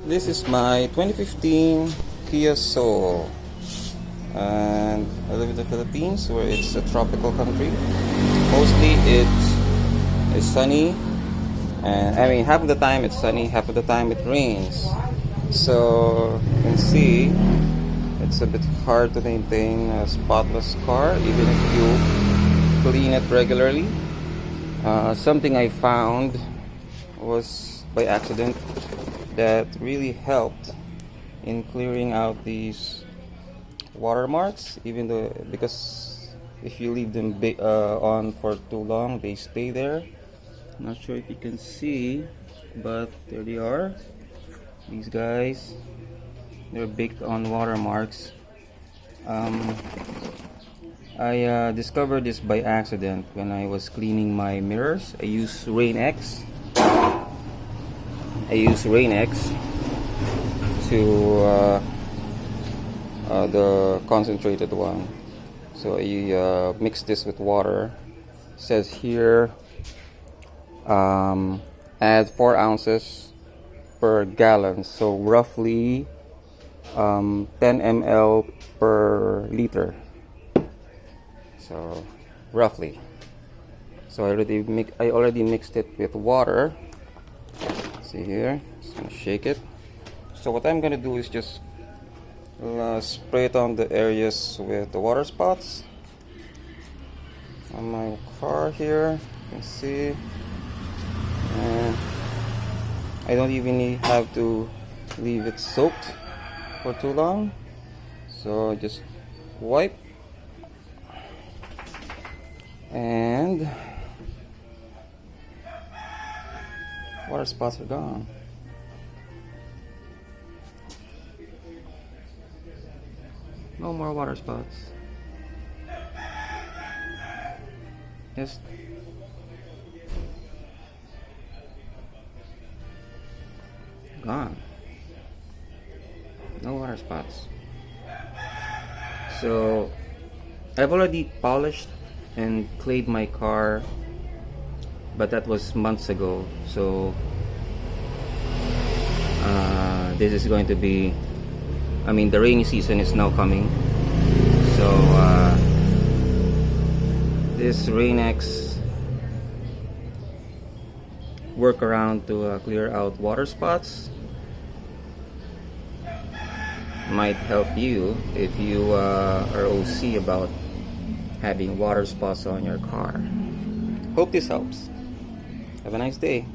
This is my 2015 Kia Soul, and I live in the Philippines, where it's a tropical country. Mostly it is sunny, and I mean half of the time it's sunny, half of the time it rains. So you can see it's a bit hard to maintain a spotless car even if you clean it regularly. Something I found was by accident that really helped in clearing out these watermarks, even though, because if you leave them on for too long, they stay there. I'm not sure if you can see, but there they are. These guys, they're baked on watermarks. I discovered this by accident when I was cleaning my mirrors. I use Rain-X to the concentrated one. So I mix this with water. It says here add 4 ounces per gallon, so roughly 10 ml per liter. So roughly. So I already mixed it with water. See here, just gonna shake it. So what I'm gonna do is just spray it on the areas with the water spots on my car here. You can see, and I don't even have to leave it soaked for too long. So just wipe, and water spots are gone. No more water spots. Just gone. No water spots. So I've already polished and clayed my car, but that was months ago. So this is going to be, I mean, the rainy season is now coming. So this Rain-X workaround to clear out water spots might help you if you are OC about having water spots on your car. Hope this helps. Have a nice day.